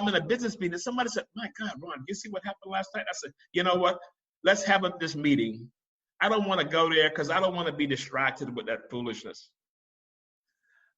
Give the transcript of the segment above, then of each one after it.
in a business meeting, somebody said, my God, Ron, you see what happened last night? I said, you know what? Let's have this meeting. I don't want to go there because I don't want to be distracted with that foolishness.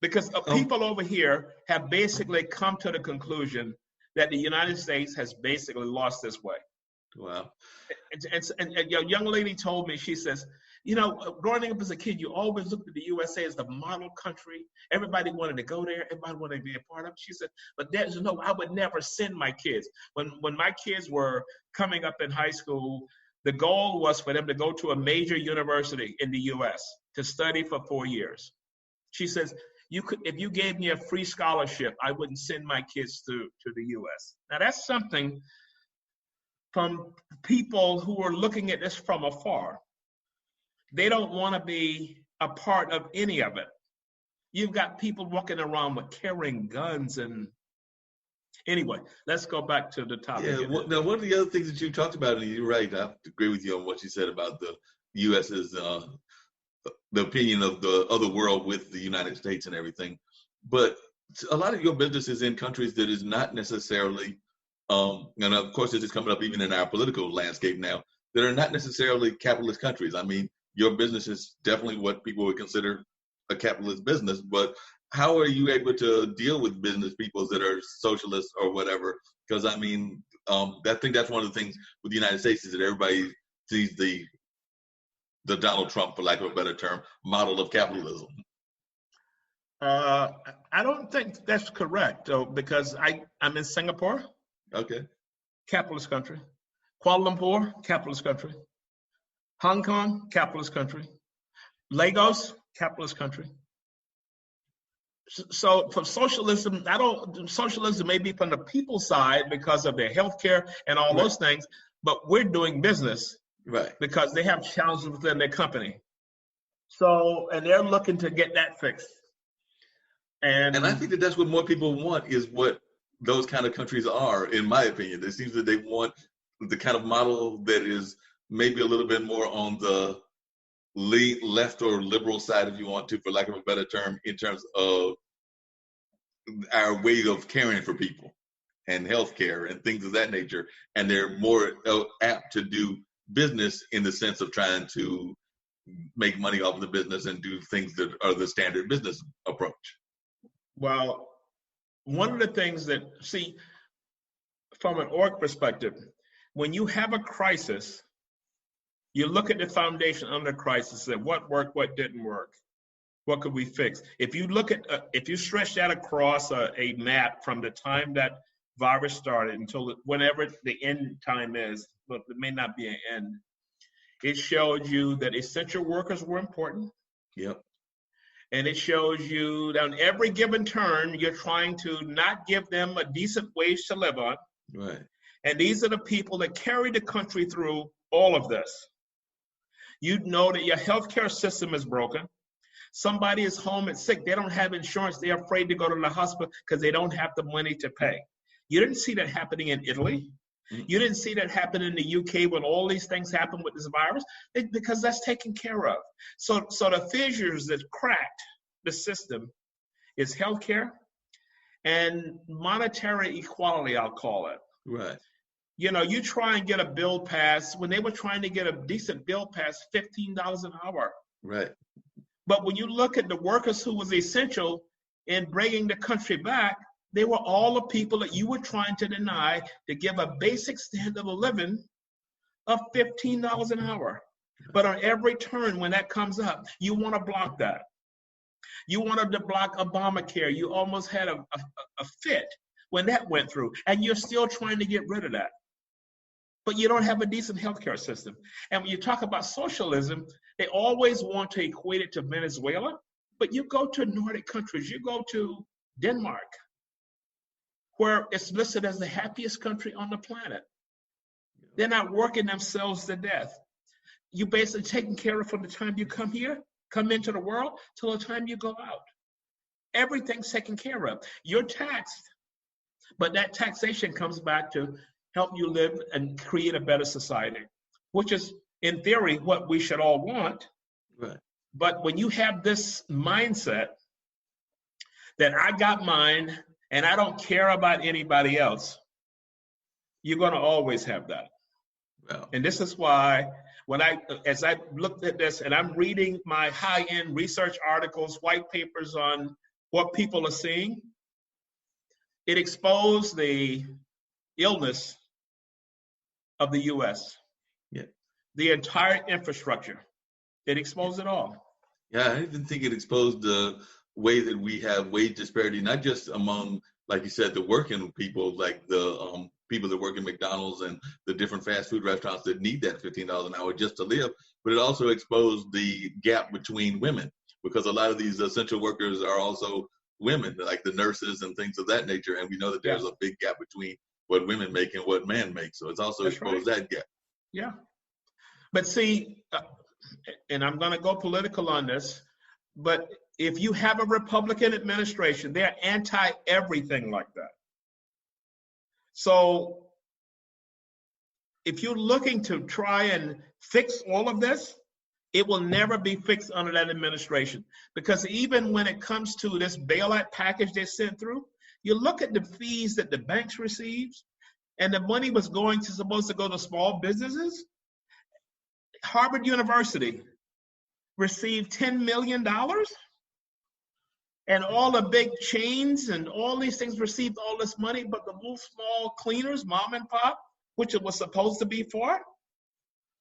Because people over here have basically come to the conclusion that the United States has basically lost its way. Wow. And a young lady told me, she says, you know, growing up as a kid, you always looked at the USA as the model country. Everybody wanted to go there. Everybody wanted to be a part of it. She said, but there's I would never send my kids. When my kids were coming up in high school, the goal was for them to go to a major university in the US to study for 4 years. She says, if you gave me a free scholarship, I wouldn't send my kids to the US. Now that's something from people who are looking at this from afar. They don't want to be a part of any of it. You've got people walking around with carrying guns and anyway, let's go back to the topic. Yeah, now one of the other things that you talked about, and you're right, I agree with you on what you said about the U.S.'s, the opinion of the other world with the United States and everything. But a lot of your business is in countries that is not necessarily, and of course this is coming up even in our political landscape now, that are not necessarily capitalist countries. I mean, your business is definitely what people would consider a capitalist business, but how are you able to deal with business people that are socialists or whatever? Because I mean, I think that's one of the things with the United States is that everybody sees the Donald Trump, for lack of a better term, model of capitalism. I don't think that's correct, though, because I'm in Singapore. Okay. Capitalist country. Kuala Lumpur, capitalist country. Hong Kong, capitalist country. Lagos, capitalist country. So for socialism, socialism may be from the people's side because of their healthcare and all those things, but we're doing business because they have challenges within their company. So, and they're looking to get that fixed. And I think that's what more people want is what those kind of countries are, in my opinion. It seems that they want the kind of model that is maybe a little bit more on the left or liberal side, if you want to, for lack of a better term, in terms of our way of caring for people and healthcare and things of that nature. And they're more apt to do business in the sense of trying to make money off of the business and do things that are the standard business approach. Well, one of the things that, see, from an org perspective, when you have a crisis, you look at the foundation under crisis and what worked, what didn't work, what could we fix? If you look at, if you stretch that across a map from the time that virus started until whenever the end time is, but it may not be an end, it showed you that essential workers were important. Yep. And it shows you that on every given turn, you're trying to not give them a decent wage to live on. Right. And these are the people that carry the country through all of this. You know that your healthcare system is broken. Somebody is home and sick. They don't have insurance. They're afraid to go to the hospital because they don't have the money to pay. You didn't see that happening in Italy. You didn't see that happen in the UK when all these things happen with this virus, because that's taken care of. So the fissures that cracked the system is healthcare and monetary equality, I'll call it. Right. You know, you try and get a bill passed. When they were trying to get a decent bill passed, $15 an hour. Right. But when you look at the workers who was essential in bringing the country back, they were all the people that you were trying to deny to give a basic standard of living of $15 an hour. But on every turn when that comes up, you want to block that. You wanted to block Obamacare. You almost had a fit when that went through, and you're still trying to get rid of that. But you don't have a decent healthcare system. And when you talk about socialism, they always want to equate it to Venezuela. But you go to Nordic countries, you go to Denmark, where it's listed as the happiest country on the planet. They're not working themselves to death. You basically taken care of from the time you come here, come into the world, till the time you go out. Everything's taken care of. You're taxed, but that taxation comes back to help you live and create a better society, which is, in theory, what we should all want. Right. But when you have this mindset that I got mine and I don't care about anybody else, you're going to always have that. Wow. And this is why as I looked at this and I'm reading my high-end research articles, white papers on what people are seeing, it exposed the illness of the U.S., the entire infrastructure. It exposed it all. Yeah, I even think it exposed the way that we have wage disparity, not just among, like you said, the working people, like the people that work in McDonald's and the different fast food restaurants that need that $15 an hour just to live, but it also exposed the gap between women, because a lot of these essential workers are also women, like the nurses and things of that nature, and we know that there's a big gap between what women make and what men make, so it's also exposed that gap. Yeah. But see, and I'm going to go political on this, but if you have a Republican administration, they're anti-everything like that. So if you're looking to try and fix all of this, it will never be fixed under that administration. Because even when it comes to this bailout package they sent through, you look at the fees that the banks receives, and the money was supposed to go to small businesses. Harvard University received $10 million, and all the big chains and all these things received all this money, but the little small cleaners, mom and pop, which it was supposed to be for,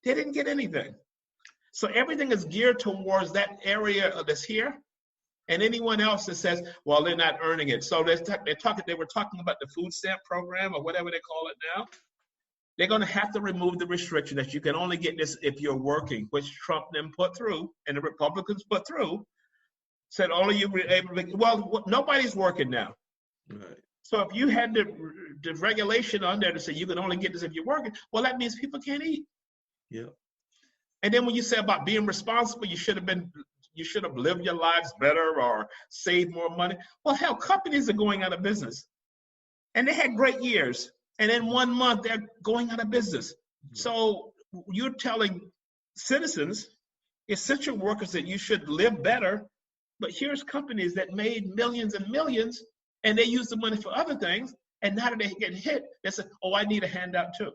they didn't get anything. So everything is geared towards that area that's here, and anyone else that says, well, they're not earning it. So they were talking about the food stamp program or whatever they call it now. They're going to have to remove the restriction that you can only get this if you're working, which Trump then put through and the Republicans put through, said only you were able to, well, nobody's working now. Right. So if you had the regulation on there to say you can only get this if you're working, well, that means people can't eat. Yeah. And then when you say about being responsible, you should have lived your lives better or saved more money. Well, hell, companies are going out of business. And they had great years. And in 1 month, they're going out of business. So you're telling citizens, essential workers, that you should live better. But here's companies that made millions and millions, and they use the money for other things. And now that they get hit, they say, oh, I need a handout too.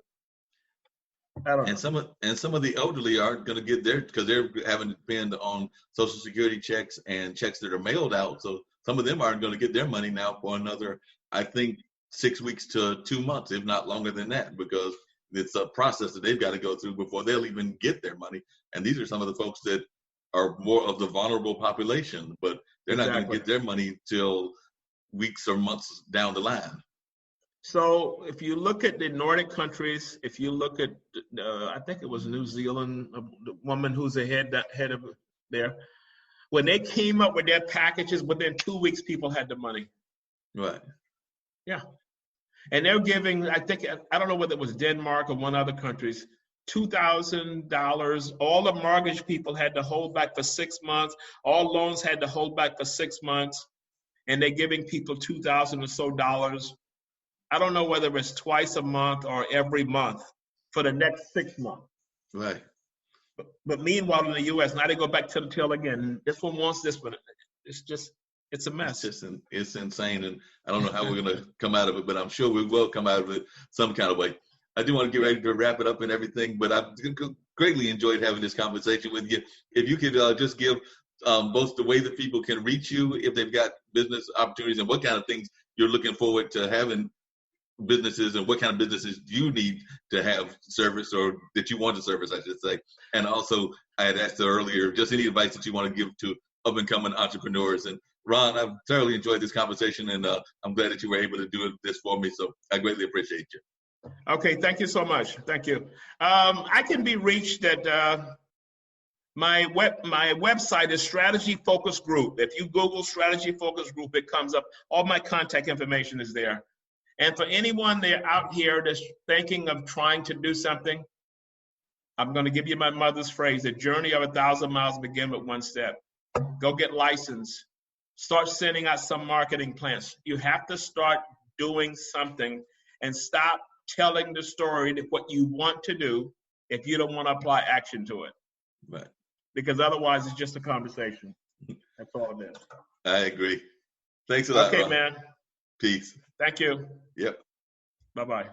I don't know. Some of the elderly aren't going to get there because they're having to depend on Social Security checks and checks that are mailed out. So some of them aren't going to get their money now for another, I think, 6 weeks to 2 months, if not longer than that, because it's a process that they've got to go through before they'll even get their money. And these are some of the folks that are more of the vulnerable population, but they're not going to get their money till weeks or months down the line. So if you look at the Nordic countries, if you look at, I think it was New Zealand, the woman who's the head of there, when they came up with their packages, within 2 weeks, people had the money. Right. Yeah. And they're giving, I don't know whether it was Denmark or one other countries, $2,000. All the mortgage people had to hold back for 6 months. All loans had to hold back for 6 months. And they're giving people $2,000 or so dollars. I don't know whether it's twice a month or every month for the next 6 months. Right. But meanwhile, in the U.S., now they go back to the till again. This one wants this, but it's a mess. It's insane, and I don't know how we're going to come out of it, but I'm sure we will come out of it some kind of way. I do want to get ready to wrap it up and everything, but I've greatly enjoyed having this conversation with you. If you could just give both the way that people can reach you if they've got business opportunities and what kind of things you're looking forward to having businesses and what kind of businesses you need to have service or that you want to service, I should say. And also, I had asked earlier, just any advice that you want to give to up-and-coming entrepreneurs. And Ron, I've thoroughly enjoyed this conversation, and I'm glad that you were able to do this for me. So I greatly appreciate you. Okay, thank you so much. Thank you. I can be reached at my website is Strategy Focus Group. If you Google Strategy Focus Group, it comes up. All my contact information is there. And for anyone there out here that's thinking of trying to do something, I'm going to give you my mother's phrase: the journey of 1,000 miles begin with one step. Go get licensed. Start sending out some marketing plans. You have to start doing something and stop telling the story of what you want to do if you don't want to apply action to it. Right. Because otherwise it's just a conversation. That's all it is. I agree. Thanks a lot. Okay, Ron. man. Peace. Thank you. Yep. Bye-bye.